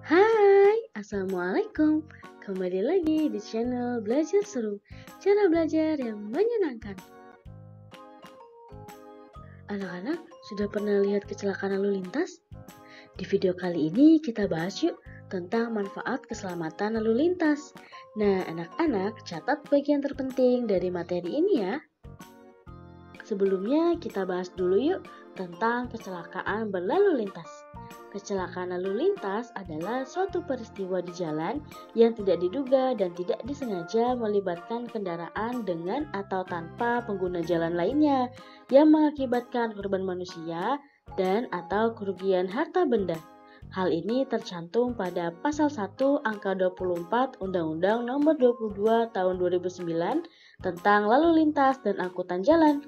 Hai, Assalamualaikum. Kembali lagi di channel Belajar Seru, cara belajar yang menyenangkan. Anak-anak, sudah pernah lihat kecelakaan lalu lintas? Di video kali ini kita bahas yuk tentang manfaat keselamatan lalu lintas. Nah, anak-anak catat bagian terpenting dari materi ini ya. Sebelumnya kita bahas dulu yuk tentang kecelakaan berlalu lintas. Kecelakaan lalu lintas adalah suatu peristiwa di jalan yang tidak diduga dan tidak disengaja melibatkan kendaraan dengan atau tanpa pengguna jalan lainnya yang mengakibatkan korban manusia dan atau kerugian harta benda. Hal ini tercantum pada pasal 1 angka 24 Undang-Undang Nomor 22 Tahun 2009 tentang lalu lintas dan angkutan jalan.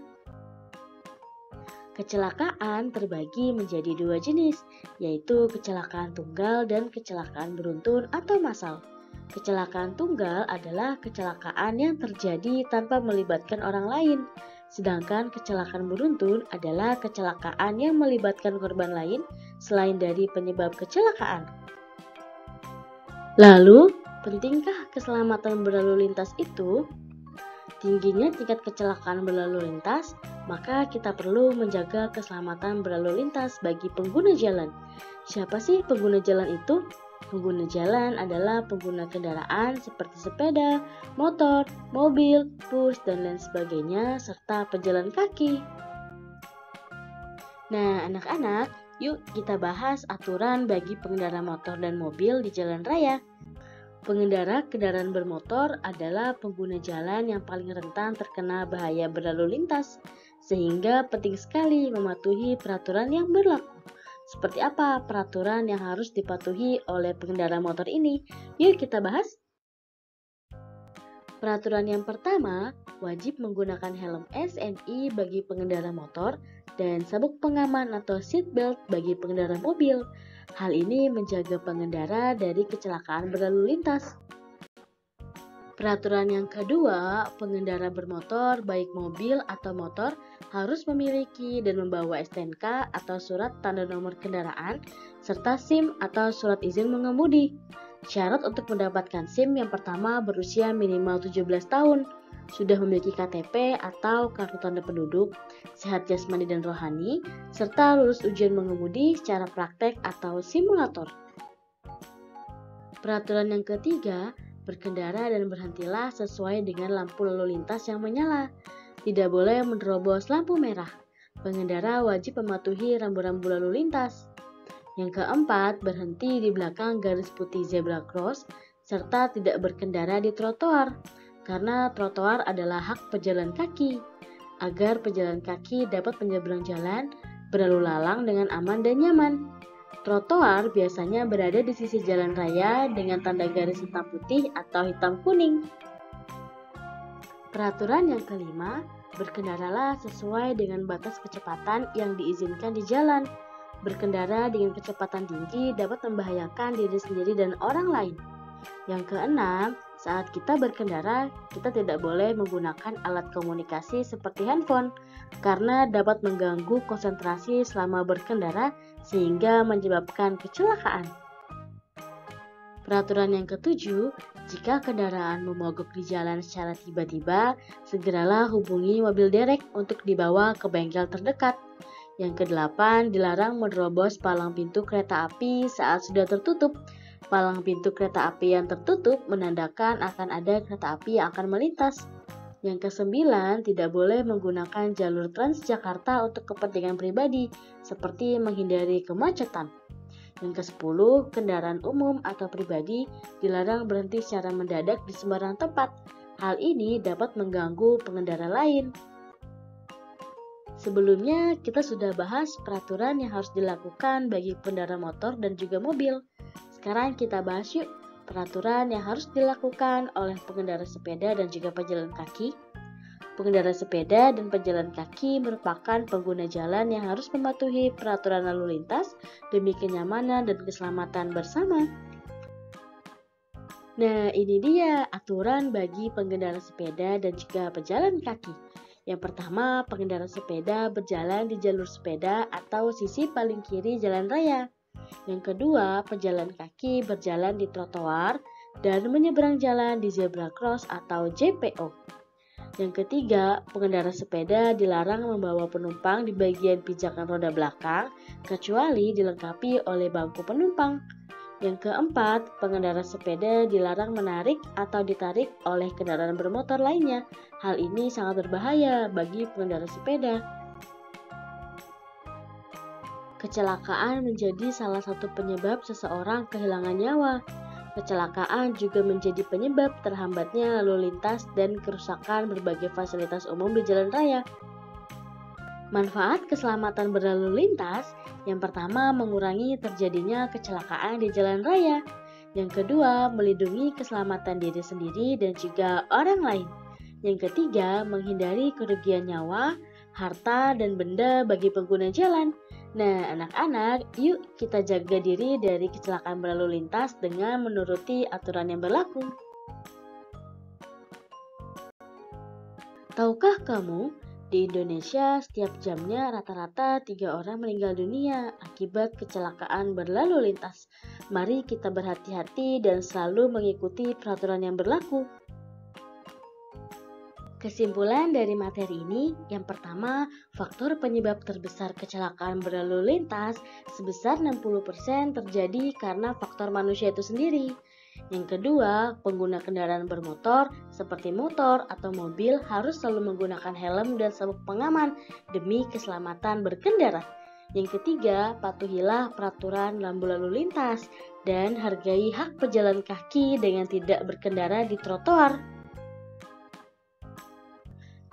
Kecelakaan terbagi menjadi dua jenis, yaitu kecelakaan tunggal dan kecelakaan beruntun atau massal. Kecelakaan tunggal adalah kecelakaan yang terjadi tanpa melibatkan orang lain, sedangkan kecelakaan beruntun adalah kecelakaan yang melibatkan korban lain selain dari penyebab kecelakaan. Lalu, pentingkah keselamatan berlalu lintas itu? Tingginya tingkat kecelakaan berlalu lintas, maka kita perlu menjaga keselamatan berlalu lintas bagi pengguna jalan. Siapa sih pengguna jalan itu? Pengguna jalan adalah pengguna kendaraan seperti sepeda, motor, mobil, bus, dan lain sebagainya, serta pejalan kaki. Nah, anak-anak, yuk kita bahas aturan bagi pengendara motor dan mobil di jalan raya. Pengendara kendaraan bermotor adalah pengguna jalan yang paling rentan terkena bahaya berlalu lintas, sehingga penting sekali mematuhi peraturan yang berlaku. Seperti apa peraturan yang harus dipatuhi oleh pengendara motor ini? Yuk kita bahas. Peraturan yang pertama, wajib menggunakan helm SNI bagi pengendara motor dan sabuk pengaman atau seatbelt bagi pengendara mobil. Hal ini menjaga pengendara dari kecelakaan berlalu lintas. Peraturan yang kedua, pengendara bermotor baik mobil atau motor harus memiliki dan membawa STNK atau surat tanda nomor kendaraan serta SIM atau surat izin mengemudi. Syarat untuk mendapatkan SIM yang pertama berusia minimal 17 tahun, sudah memiliki KTP atau kartu tanda penduduk, sehat jasmani dan rohani, serta lulus ujian mengemudi secara praktek atau simulator. Peraturan yang ketiga, berkendara dan berhentilah sesuai dengan lampu lalu lintas yang menyala. Tidak boleh menerobos lampu merah. Pengendara wajib mematuhi rambu-rambu lalu lintas. Yang keempat, berhenti di belakang garis putih zebra cross, serta tidak berkendara di trotoar, karena trotoar adalah hak pejalan kaki. Agar pejalan kaki dapat menyeberang jalan, berlalu lalang dengan aman dan nyaman. Trotoar biasanya berada di sisi jalan raya dengan tanda garis hitam putih atau hitam kuning. Peraturan yang kelima, berkendaralah sesuai dengan batas kecepatan yang diizinkan di jalan. Berkendara dengan kecepatan tinggi dapat membahayakan diri sendiri dan orang lain. Yang keenam, saat kita berkendara, kita tidak boleh menggunakan alat komunikasi seperti handphone karena dapat mengganggu konsentrasi selama berkendara sehingga menyebabkan kecelakaan. Peraturan yang ketujuh, jika kendaraan memogok di jalan secara tiba-tiba, segeralah hubungi mobil derek untuk dibawa ke bengkel terdekat. Yang kedelapan, dilarang menerobos palang pintu kereta api saat sudah tertutup. Palang pintu kereta api yang tertutup menandakan akan ada kereta api yang akan melintas. Yang kesembilan, tidak boleh menggunakan jalur Transjakarta untuk kepentingan pribadi, seperti menghindari kemacetan. Yang kesepuluh, kendaraan umum atau pribadi dilarang berhenti secara mendadak di sembarang tempat. Hal ini dapat mengganggu pengendara lain. Sebelumnya, kita sudah bahas peraturan yang harus dilakukan bagi pengendara motor dan juga mobil. Sekarang kita bahas yuk peraturan yang harus dilakukan oleh pengendara sepeda dan juga pejalan kaki. Pengendara sepeda dan pejalan kaki merupakan pengguna jalan yang harus mematuhi peraturan lalu lintas demi kenyamanan dan keselamatan bersama. Nah, ini dia aturan bagi pengendara sepeda dan juga pejalan kaki. Yang pertama, pengendara sepeda berjalan di jalur sepeda atau sisi paling kiri jalan raya. Yang kedua, pejalan kaki berjalan di trotoar dan menyeberang jalan di zebra cross atau JPO. Yang ketiga, pengendara sepeda dilarang membawa penumpang di bagian pijakan roda belakang kecuali dilengkapi oleh bangku penumpang. Yang keempat, pengendara sepeda dilarang menarik atau ditarik oleh kendaraan bermotor lainnya. Hal ini sangat berbahaya bagi pengendara sepeda. Kecelakaan menjadi salah satu penyebab seseorang kehilangan nyawa. Kecelakaan juga menjadi penyebab terhambatnya lalu lintas dan kerusakan berbagai fasilitas umum di jalan raya. Manfaat keselamatan berlalu lintas, yang pertama mengurangi terjadinya kecelakaan di jalan raya. Yang kedua, melindungi keselamatan diri sendiri dan juga orang lain. Yang ketiga, menghindari kerugian nyawa, harta, dan benda bagi pengguna jalan. Nah, anak-anak, yuk kita jaga diri dari kecelakaan berlalu lintas dengan menuruti aturan yang berlaku. Tahukah kamu, di Indonesia setiap jamnya rata-rata 3 orang meninggal dunia akibat kecelakaan berlalu lintas. Mari kita berhati-hati dan selalu mengikuti peraturan yang berlaku. Kesimpulan dari materi ini, yang pertama, faktor penyebab terbesar kecelakaan berlalu lintas sebesar 60% terjadi karena faktor manusia itu sendiri. Yang kedua, pengguna kendaraan bermotor seperti motor atau mobil harus selalu menggunakan helm dan sabuk pengaman demi keselamatan berkendara. Yang ketiga, patuhilah peraturan lampu lalu lintas dan hargai hak pejalan kaki dengan tidak berkendara di trotoar.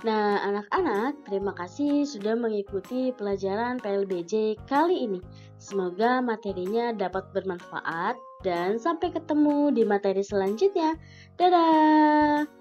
Nah, anak-anak, terima kasih sudah mengikuti pelajaran PLBJ kali ini. Semoga materinya dapat bermanfaat dan sampai ketemu di materi selanjutnya. Dadah!